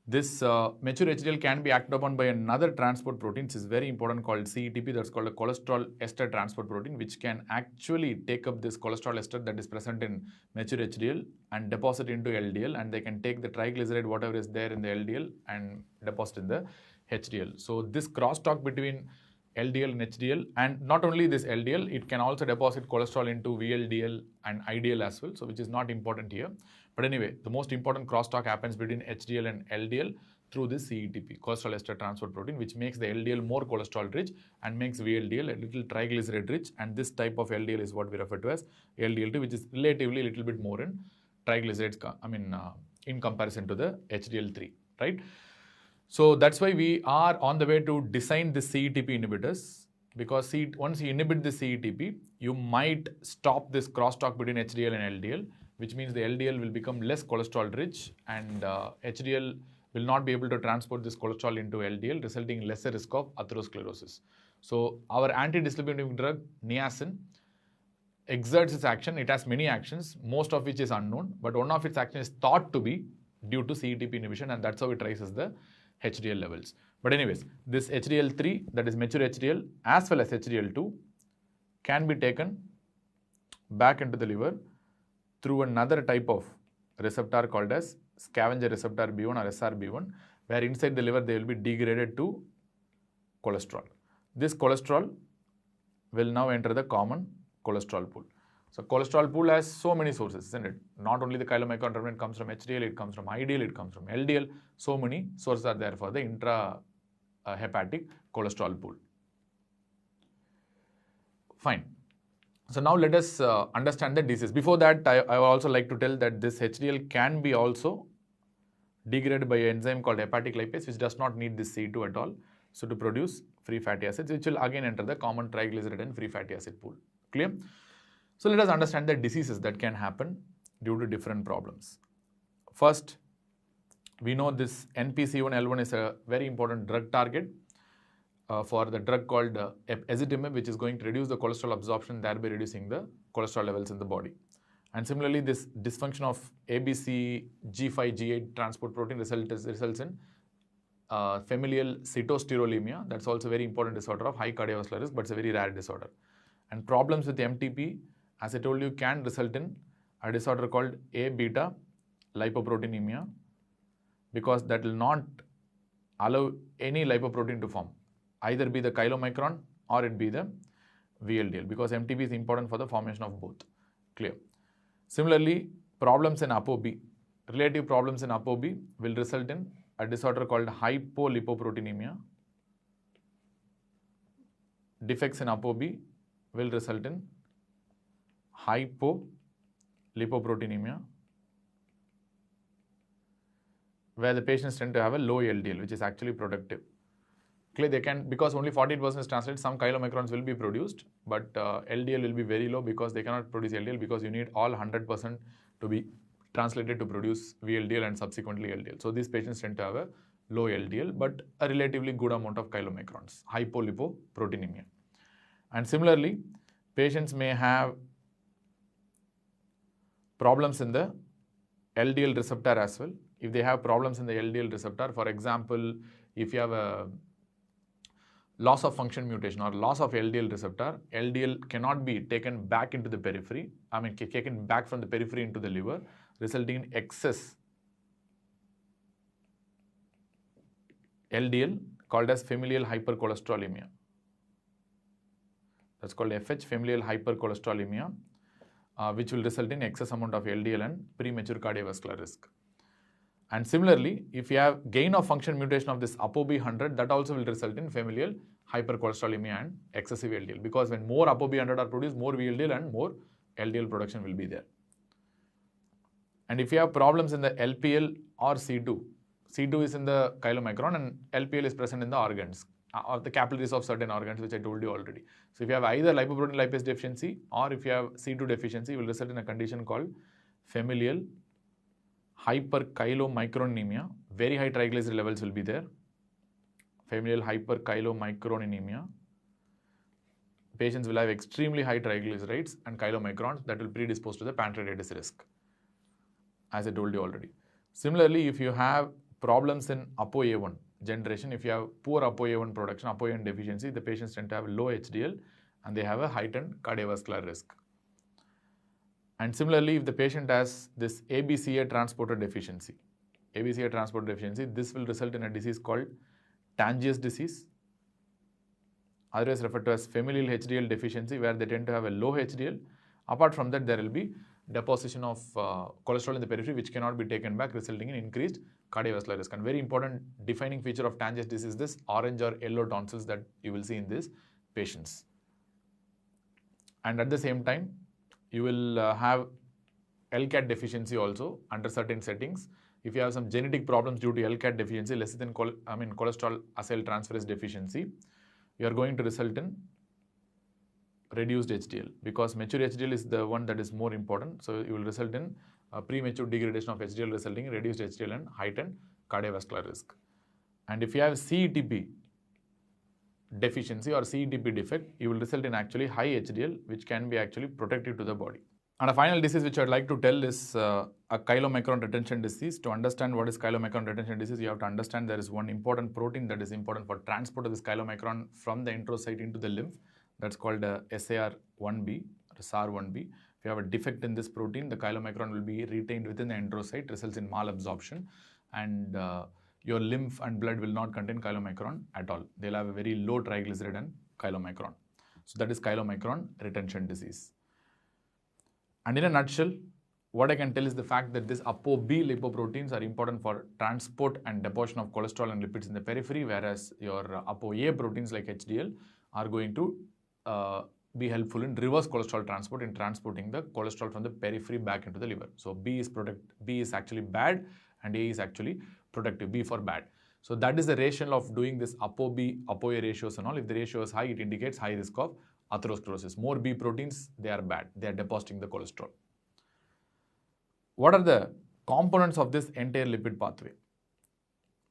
Speaker 1: this mature HDL can be acted upon by another transport protein, which is very important, called CETP. That's called a cholesterol ester transport protein, which can actually take up this cholesterol ester that is present in mature HDL and deposit into LDL, and they can take the triglyceride, whatever is there in the LDL, and deposit in the HDL. So this crosstalk between LDL and HDL, and not only this LDL, it can also deposit cholesterol into VLDL and IDL as well, so which is not important here. But anyway, the most important crosstalk happens between HDL and LDL through this CETP, cholesterol ester transport protein, which makes the LDL more cholesterol rich and makes VLDL a little triglyceride rich, and this type of LDL is what we refer to as LDL2, which is relatively a little bit more in triglycerides, in comparison to the HDL3, right? So that's why we are on the way to design the CETP inhibitors, because once you inhibit the CETP, you might stop this crosstalk between HDL and LDL, which means the LDL will become less cholesterol rich, and HDL will not be able to transport this cholesterol into LDL, resulting in lesser risk of atherosclerosis. So our anti-dyslipidemic drug, niacin, exerts its action. It has many actions, most of which is unknown, but one of its actions is thought to be due to CETP inhibition, and that's how it rises the HDL levels. But anyways, this HDL3, that is mature HDL, as well as HDL2, can be taken back into the liver through another type of receptor called as scavenger receptor B1 or SRB1, where inside the liver they will be degraded to cholesterol. This cholesterol will now enter the common cholesterol pool. So cholesterol pool has so many sources, isn't it? Not only the chylomicron remnant comes from HDL, it comes from IDL, it comes from LDL. So many sources are there for the intrahepatic cholesterol pool. Fine. So now let us understand the disease. Before that, I would also like to tell that this HDL can be also degraded by an enzyme called hepatic lipase, which does not need this C2 at all. So to produce free fatty acids, which will again enter the common triglyceride and free fatty acid pool. Clear? So let us understand the diseases that can happen due to different problems. First, we know this NPC1L1 is a very important drug target for the drug called ezetimibe, which is going to reduce the cholesterol absorption, thereby reducing the cholesterol levels in the body. And similarly, this dysfunction of ABC G5 G8 transport protein results in familial cytosterolemia. That's also a very important disorder of high cardiovascular risk, but it's a very rare disorder. And problems with MTP, as I told you, can result in a disorder called A-beta lipoproteinemia, because that will not allow any lipoprotein to form, either be the chylomicron or it be the VLDL, because MTP is important for the formation of both. Clear? Similarly, problems in ApoB, relative problems in ApoB will result in a disorder called hypolipoproteinemia. Defects in ApoB will result in hypolipoproteinemia, where the patients tend to have a low LDL, which is actually productive. Clearly, they can, because only 48% is translated, some chylomicrons will be produced, but LDL will be very low because they cannot produce LDL, because you need all 100% to be translated to produce VLDL and subsequently LDL. So these patients tend to have a low LDL, but a relatively good amount of chylomicrons, hypolipoproteinemia. And similarly, patients may have problems in the LDL receptor as well. If they have problems in the LDL receptor, for example, if you have a loss of function mutation or loss of LDL receptor, LDL cannot be taken back into the periphery, taken back from the periphery into the liver, resulting in excess LDL called as familial hypercholesterolemia. That's called FH, familial hypercholesterolemia, which will result in excess amount of LDL and premature cardiovascular risk. And similarly, if you have gain of function mutation of this ApoB100, that also will result in familial hypercholesterolemia and excessive LDL, because when more ApoB100 are produced, more VLDL and more LDL production will be there. And if you have problems in the LPL or C2, C2 is in the chylomicron and LPL is present in the organs or the capillaries of certain organs, which I told you already. So if you have either lipoprotein lipase deficiency or if you have C2 deficiency, it will result in a condition called familial hyperchylomicronemia. Very high triglyceride levels will be there. Familial hyperchylomicronemia. Patients will have extremely high triglycerides and chylomicrons that will predispose to the pancreatitis risk, as I told you already. Similarly, if you have problems in ApoA1 generation, if you have poor ApoA1 production, ApoA1 deficiency, the patients tend to have low HDL and they have a heightened cardiovascular risk. And similarly, if the patient has this ABCA transporter deficiency, this will result in a disease called Tangius disease, otherwise referred to as familial HDL deficiency, where they tend to have a low HDL. Apart from that, there will be deposition of cholesterol in the periphery, which cannot be taken back, resulting in increased cardiovascular risk. And very important defining feature of Tangius disease is this orange or yellow tonsils that you will see in these patients. And at the same time, you will have LCAT deficiency also under certain settings. If you have some genetic problems due to LCAT deficiency, less than cholesterol acyltransferase deficiency, you are going to result in reduced HDL, because mature HDL is the one that is more important. So you will result in premature degradation of HDL, resulting in reduced HDL and heightened cardiovascular risk. And if you have CETP deficiency or CETP defect, you will result in actually high HDL, which can be actually protective to the body. And a final disease which I'd like to tell is a chylomicron retention disease. To understand what is chylomicron retention disease, you have to understand there is one important protein that is important for transport of this chylomicron from the enterocyte into the lymph. That's called SAR1B or SAR1B. If you have a defect in this protein, the chylomicron will be retained within the enterocyte, results in malabsorption, and your lymph and blood will not contain chylomicron at all. They'll have a very low triglyceride and chylomicron. So that is chylomicron retention disease. And in a nutshell, what I can tell is the fact that these ApoB lipoproteins are important for transport and deposition of cholesterol and lipids in the periphery, whereas your ApoA proteins like HDL are going to be helpful in reverse cholesterol transport, in transporting the cholesterol from the periphery back into the liver. So B is actually bad and A is actually productive, B for bad. So that is the rationale of doing this ApoB, ApoA ratios and all. If the ratio is high, it indicates high risk of atherosclerosis. More B proteins, they are bad. They are depositing the cholesterol. What are the components of this entire lipid pathway?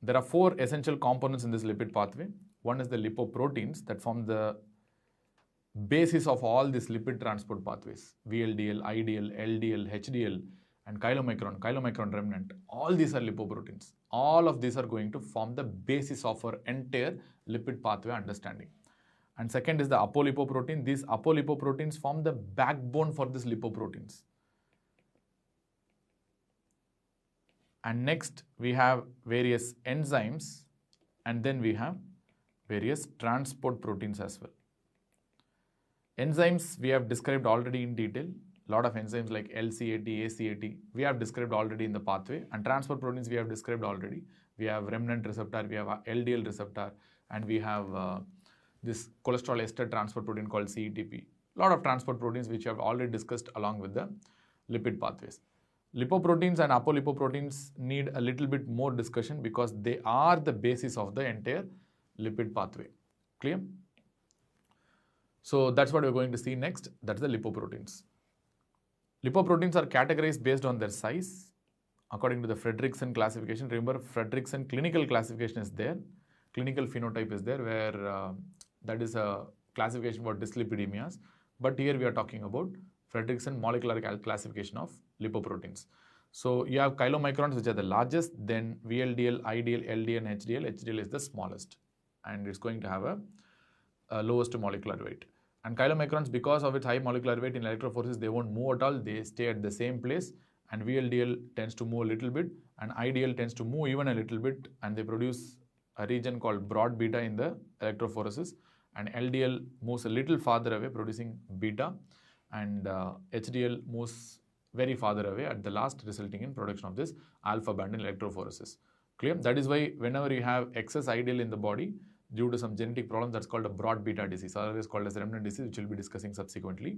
Speaker 1: There are 4 essential components in this lipid pathway. One is the lipoproteins that form the basis of all these lipid transport pathways. VLDL, IDL, LDL, HDL, and chylomicron remnant. All these are lipoproteins. All of these are going to form the basis of our entire lipid pathway understanding. And second is the apolipoprotein. These apolipoproteins form the backbone for these lipoproteins. And next we have various enzymes, and then we have various transport proteins as well. Enzymes we have described already in detail. A lot of enzymes like LCAT, ACAT, we have described already in the pathway. And transport proteins we have described already. We have remnant receptor, we have LDL receptor, and we have this cholesterol ester transport protein called CETP. A lot of transport proteins which we have already discussed along with the lipid pathways. Lipoproteins and apolipoproteins need a little bit more discussion because they are the basis of the entire lipid pathway. Clear? So that's what we're going to see next. That's the lipoproteins. Lipoproteins are categorized based on their size according to the Fredrickson classification. Remember, Fredrickson clinical classification is there. Clinical phenotype is there, where that is a classification for dyslipidemias. But here we are talking about Fredrickson molecular classification of lipoproteins. So you have chylomicrons, which are the largest, then VLDL, IDL, LDL, and HDL. HDL is the smallest, and it's going to have a lowest molecular weight. And chylomicrons, because of its high molecular weight in electrophoresis, they won't move at all. They stay at the same place. And VLDL tends to move a little bit, and IDL tends to move even a little bit, and they produce a region called broad beta in the electrophoresis. And LDL moves a little farther away, producing beta, and HDL moves very farther away at the last, resulting in production of this alpha band in electrophoresis. Clear? That is why whenever you have excess IDL in the body due to some genetic problem, that's called a broad beta disease, otherwise called as remnant disease, which we'll be discussing subsequently.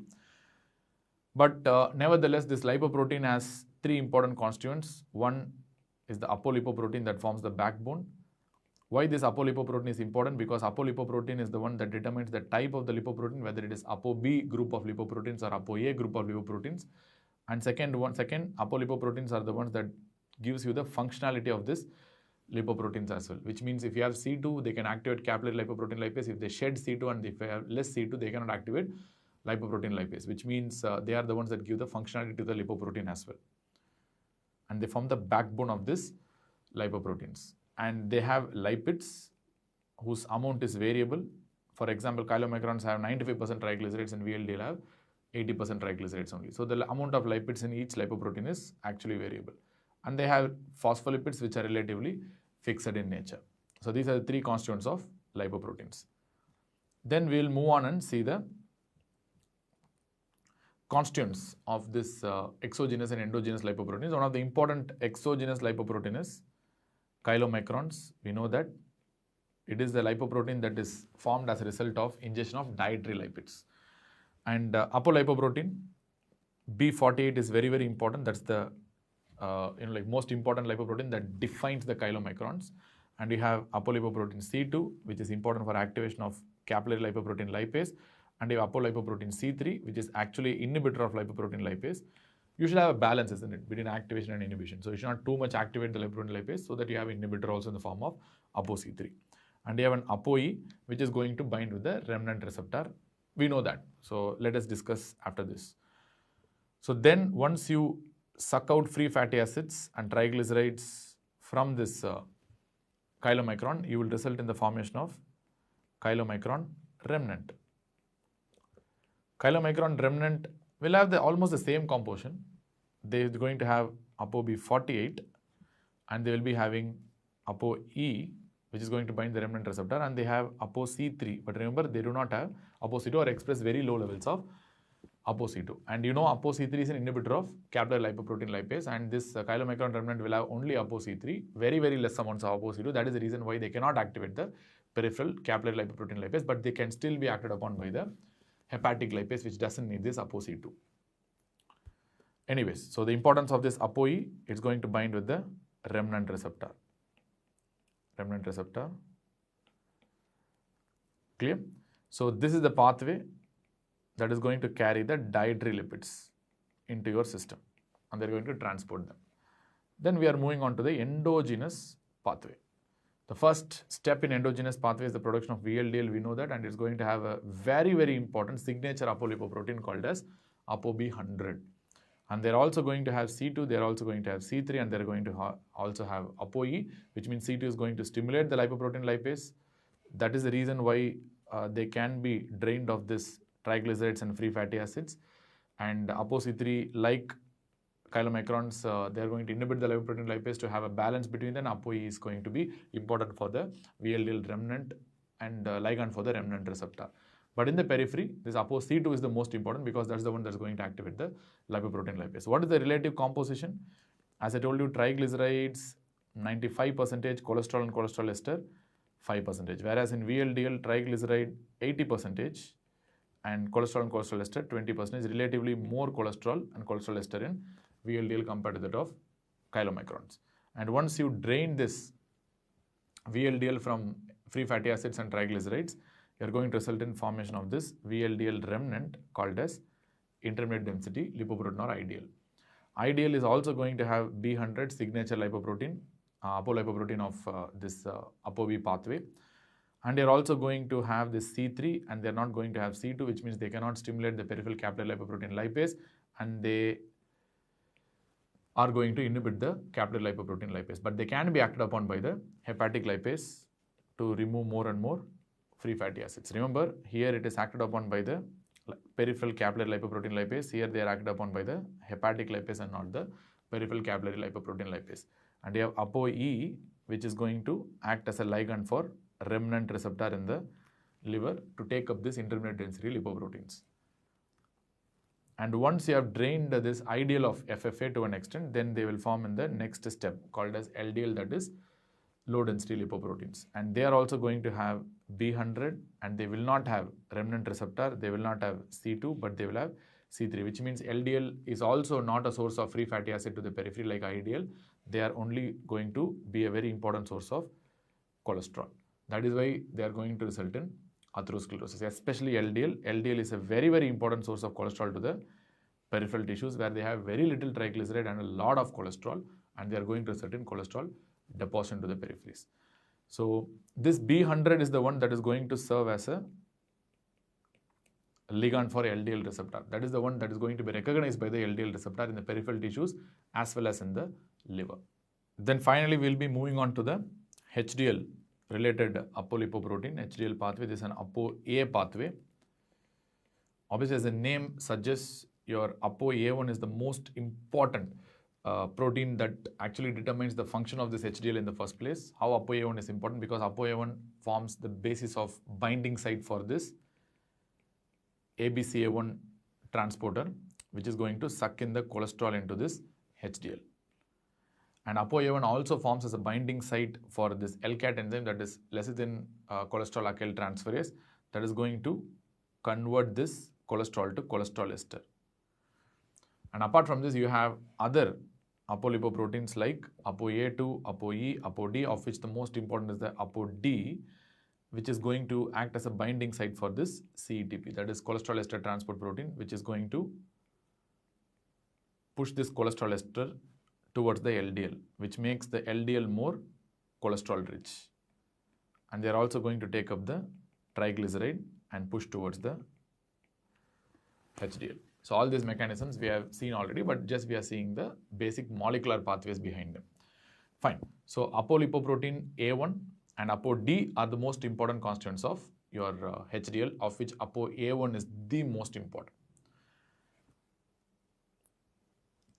Speaker 1: But nevertheless, this lipoprotein has 3 important constituents. One is the apolipoprotein that forms the backbone. Why this apolipoprotein is important? Because apolipoprotein is the one that determines the type of the lipoprotein, whether it is ApoB group of lipoproteins or ApoA group of lipoproteins. And second, apolipoproteins are the ones that gives you the functionality of this lipoproteins as well, which means if you have C2, they can activate capillary lipoprotein lipase. If they shed C2 and if they have less C2, they cannot activate lipoprotein lipase, which means they are the ones that give the functionality to the lipoprotein as well. And they form the backbone of this lipoproteins. And they have lipids whose amount is variable. For example, chylomicrons have 95% triglycerides and VLDL have 80% triglycerides only. So the amount of lipids in each lipoprotein is actually variable. And they have phospholipids which are relatively fixed in nature. So these are the three constituents of lipoproteins. Then we will move on and see the constituents of this exogenous and endogenous lipoproteins. One of the important exogenous lipoprotein is chylomicrons. We know that it is the lipoprotein that is formed as a result of ingestion of dietary lipids. And apolipoprotein B48 is very, very important. That's the most important lipoprotein that defines the chylomicrons. And we have apolipoprotein C2, which is important for activation of capillary lipoprotein lipase. And you have apolipoprotein C3, which is actually inhibitor of lipoprotein lipase. You should have a balance, isn't it, between activation and inhibition. So you should not too much activate the lipoprotein lipase so that you have inhibitor also in the form of ApoC3. And you have an ApoE, which is going to bind with the remnant receptor. We know that. So let us discuss after this. So then once you suck out free fatty acids and triglycerides from this chylomicron, you will result in the formation of chylomicron remnant. Chylomicron remnant will have almost the same composition. They are going to have ApoB48 and they will be having ApoE, which is going to bind the remnant receptor, and they have ApoC3. But remember, they do not have ApoC2 or express very low levels of ApoC2. And you know ApoC3 is an inhibitor of capillary lipoprotein lipase, and this chylomicron remnant will have only ApoC3, very, very less amounts of ApoC2. That is the reason why they cannot activate the peripheral capillary lipoprotein lipase, but they can still be acted upon by the hepatic lipase, which doesn't need this ApoC2. Anyways, so the importance of this ApoE, it's going to bind with the remnant receptor. Remnant receptor. Clear? So this is the pathway that is going to carry the dietary lipids into your system, and they're going to transport them. Then we are moving on to the endogenous pathway. The first step in endogenous pathway is the production of VLDL. We know that, and it's going to have a very, very important signature apolipoprotein called as ApoB100. And they're also going to have C2, they're also going to have C3, and they're going to also have ApoE, which means C2 is going to stimulate the lipoprotein lipase. That is the reason why they can be drained of this triglycerides and free fatty acids. And ApoC3, like chylomicrons, they are going to inhibit the lipoprotein lipase to have a balance between them. ApoE is going to be important for the VLDL remnant and ligand for the remnant receptor. But in the periphery, this ApoC2 is the most important because that's the one that's going to activate the lipoprotein lipase. What is the relative composition? As I told you, triglycerides 95%, cholesterol and cholesterol ester 5%. Whereas in VLDL, triglyceride 80% and cholesterol ester 20%, relatively more cholesterol and cholesterol ester in VLDL compared to that of chylomicrons. And once you drain this VLDL from free fatty acids and triglycerides, you are going to result in formation of this VLDL remnant called as intermediate density lipoprotein or IDL. IDL is also going to have B100 signature lipoprotein, apolipoprotein of this ApoB pathway. And they are also going to have this C3, and they are not going to have C2, which means they cannot stimulate the peripheral capillary lipoprotein lipase, and they are going to inhibit the capillary lipoprotein lipase. But they can be acted upon by the hepatic lipase to remove more and more free fatty acids. Remember, here it is acted upon by the peripheral capillary lipoprotein lipase. Here they are acted upon by the hepatic lipase and not the peripheral capillary lipoprotein lipase. And you have ApoE, which is going to act as a ligand for remnant receptor in the liver to take up this intermediate density lipoproteins. And once you have drained this IDL of FFA to an extent, then they will form in the next step called as LDL, that is low density lipoproteins. And they are also going to have B100, and they will not have remnant receptor, they will not have C2, but they will have C3, which means LDL is also not a source of free fatty acid to the periphery like IDL. They are only going to be a very important source of cholesterol. That is why they are going to result in atherosclerosis, especially LDL. LDL is a very, very important source of cholesterol to the peripheral tissues where they have very little triglyceride and a lot of cholesterol, and they are going to result in cholesterol deposition to the peripheries. So this B100 is the one that is going to serve as a ligand for LDL receptor. That is the one that is going to be recognized by the LDL receptor in the peripheral tissues as well as in the liver. Then finally, we'll be moving on to the HDL related apolipoprotein, HDL pathway. This is an ApoA pathway. Obviously, as the name suggests, your ApoA1 is the most important protein that actually determines the function of this HDL in the first place. How ApoA1 is important? Because ApoA1 forms the basis of binding site for this ABCA1 transporter, which is going to suck in the cholesterol into this HDL. And ApoA1 also forms as a binding site for this LCAT enzyme, that is lecithin cholesterol alkyl transferase, that is going to convert this cholesterol to cholesterol ester. And apart from this, you have other apolipoproteins like ApoA2, ApoE, ApoD, of which the most important is the ApoD, which is going to act as a binding site for this CETP, that is cholesterol ester transport protein, which is going to push this cholesterol ester towards the LDL, which makes the LDL more cholesterol rich. And they are also going to take up the triglyceride and push towards the HDL. So all these mechanisms we have seen already, but just we are seeing the basic molecular pathways behind them. Fine. So apolipoprotein A1 and ApoD are the most important constituents of your HDL, of which ApoA1 is the most important.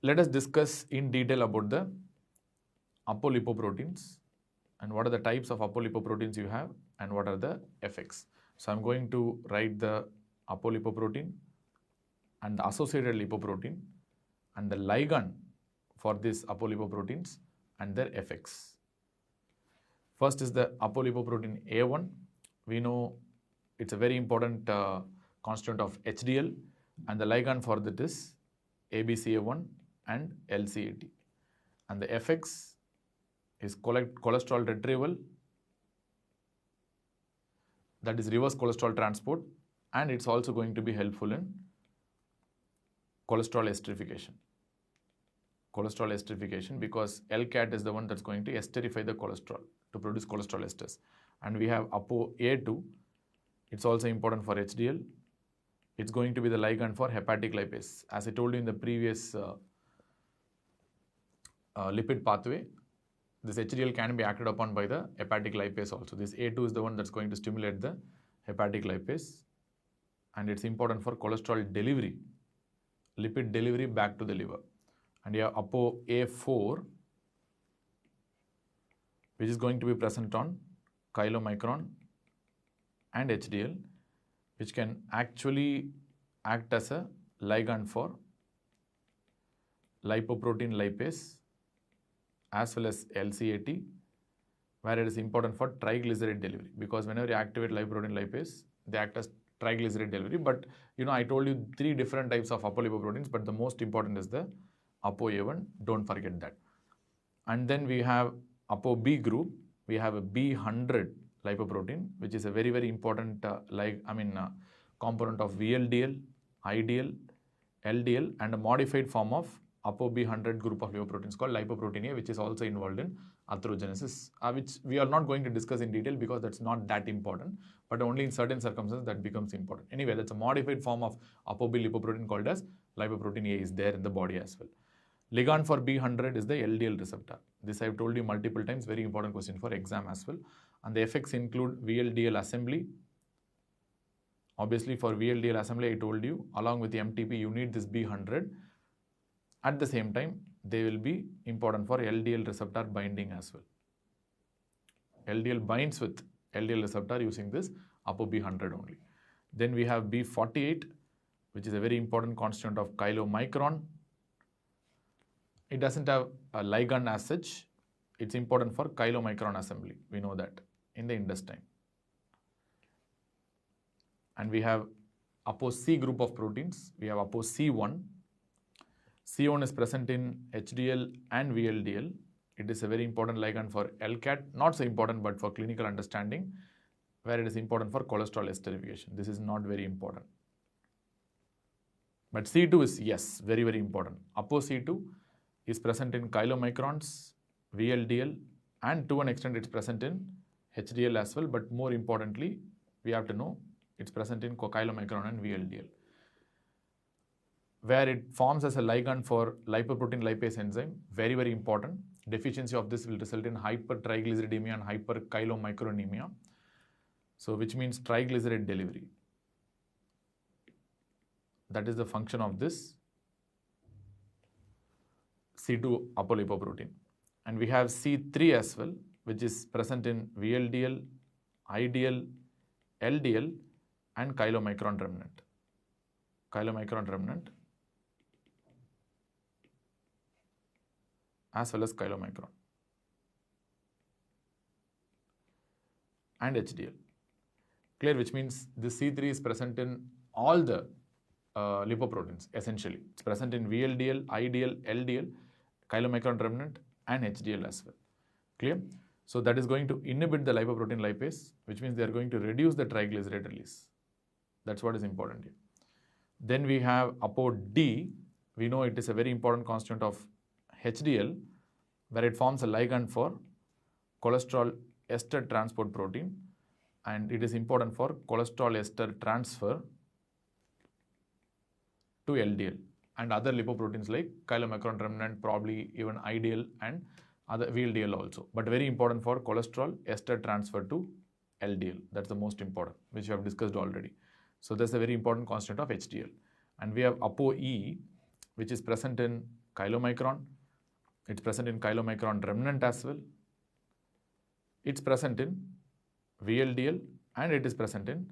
Speaker 1: Let us discuss in detail about the apolipoproteins and what are the types of apolipoproteins you have and what are the effects. So I'm going to write the apolipoprotein and the associated lipoprotein and the ligand for these apolipoproteins and their effects. First is the apolipoprotein A1. We know it's a very important constituent of HDL, and the ligand for that is ABCA1 and LCAT. And the effects is cholesterol retrieval, that is reverse cholesterol transport, and it's also going to be helpful in cholesterol esterification. Cholesterol esterification, because LCAT is the one that's going to esterify the cholesterol to produce cholesterol esters. And we have ApoA2. It's also important for HDL. It's going to be the ligand for hepatic lipase. As I told you in the previous lipid pathway, this HDL can be acted upon by the hepatic lipase also. This A2 is the one that's going to stimulate the hepatic lipase, and it's important for cholesterol delivery, lipid delivery back to the liver. And you have ApoA4, which is going to be present on chylomicron and HDL, which can actually act as a ligand for lipoprotein lipase as well as LCAT, where it is important for triglyceride delivery, because whenever you activate lipoprotein lipase, they act as triglyceride delivery. But you know, I told you 3 different types of apolipoproteins, but the most important is the ApoA1, don't forget that. And then we have ApoB group. We have a B100 lipoprotein, which is a very, very important component of VLDL, IDL, LDL, and a modified form of ApoB100 group of lipoproteins called lipoprotein A, which is also involved in atherogenesis, which we are not going to discuss in detail because that's not that important, but only in certain circumstances that becomes important. Anyway, that's a modified form of ApoB lipoprotein called as lipoprotein A is there in the body as well. Ligand for B100 is the LDL receptor. This I have told you multiple times, very important question for exam as well. And the effects include VLDL assembly. Obviously for VLDL assembly, I told you, along with the MTP, you need this B100. At the same time, they will be important for LDL receptor binding as well. LDL binds with LDL receptor using this ApoB100 only. Then we have B48, which is a very important constituent of chylomicron. It doesn't have a ligand as such. It's important for chylomicron assembly. We know that in the intestine. And we have ApoC group of proteins. We have ApoC1. C1 is present in HDL and VLDL. It is a very important ligand for LCAT, not so important, but for clinical understanding, where it is important for cholesterol esterification. This is not very important. But C2 is, yes, very, very important. ApoC2 is present in chylomicrons, VLDL, and to an extent it's present in HDL as well, but more importantly, we have to know it's present in chylomicron and VLDL. where it forms as a ligand for lipoprotein lipase enzyme. Very, very important. Deficiency of this will result in hypertriglyceridemia and hyperchylomicronemia. So which means triglyceride delivery. That is the function of this C2 apolipoprotein. And we have C3 as well, which is present in VLDL, IDL, LDL, and chylomicron remnant. Chylomicron remnant as well as chylomicron and HDL. Clear? Which means this C3 is present in all the lipoproteins essentially. It's present in VLDL, IDL, LDL, chylomicron remnant, and HDL as well. Clear? So that is going to inhibit the lipoprotein lipase, which means they are going to reduce the triglyceride release. That's what is important here. Then we have ApoD. We know it is a very important constituent of HDL, where it forms a ligand for cholesterol ester transport protein, and it is important for cholesterol ester transfer to LDL and other lipoproteins like chylomicron remnant, probably even IDL and other VLDL also. But very important for cholesterol ester transfer to LDL. That's the most important, which we have discussed already. So that's a very important constituent of HDL. And we have ApoE, which is present in chylomicron. It's present in chylomicron remnant as well. It's present in VLDL and it is present in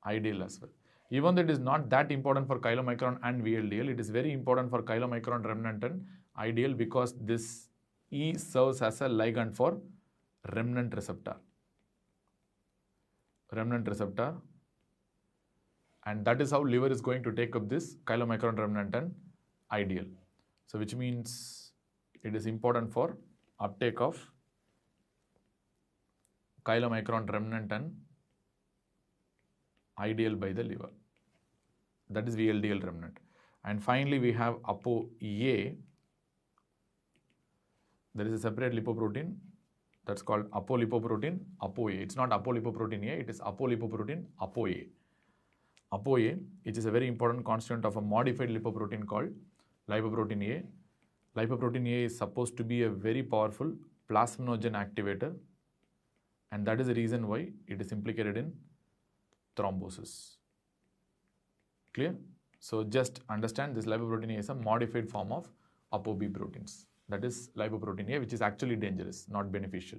Speaker 1: IDL as well. Even though it is not that important for chylomicron and VLDL, it is very important for chylomicron remnant and IDL because this E serves as a ligand for remnant receptor. Remnant receptor. And that is how liver is going to take up this chylomicron remnant and IDL. So which means it is important for uptake of chylomicron remnant and IDL by the liver. That is VLDL remnant. And finally, we have ApoA. There is a separate lipoprotein that's called apolipoprotein, ApoA. It's not apolipoprotein A, it is apolipoprotein, ApoA. ApoA, which is a very important constituent of a modified lipoprotein called lipoprotein A. Lipoprotein A is supposed to be a very powerful plasminogen activator, and that is the reason why it is implicated in thrombosis. Clear? So just understand this lipoprotein A is a modified form of ApoB proteins. That is lipoprotein A, which is actually dangerous, not beneficial.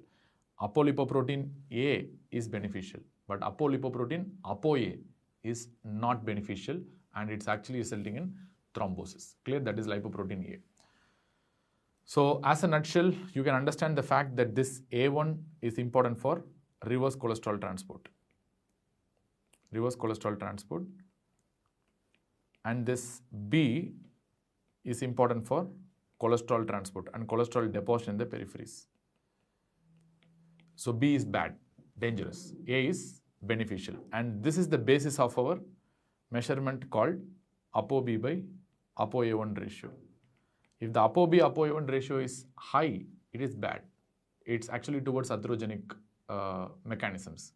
Speaker 1: Apolipoprotein A is beneficial, but apolipoprotein ApoA is not beneficial and it's actually resulting in thrombosis. Clear? That is lipoprotein A. So as a nutshell, you can understand the fact that this A1 is important for reverse cholesterol transport. Reverse cholesterol transport. And this B is important for cholesterol transport and cholesterol deposition in the peripheries. So B is bad, dangerous. A is beneficial. And this is the basis of our measurement called ApoB by ApoA1 ratio. If the ApoB-ApoA1 ratio is high, it is bad. It's actually towards atherogenic mechanisms.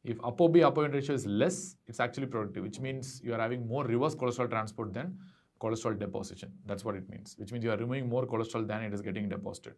Speaker 1: If ApoB-ApoA1 ratio is less, it's actually productive, which means you are having more reverse cholesterol transport than cholesterol deposition. That's what it means, which means you are removing more cholesterol than it is getting deposited.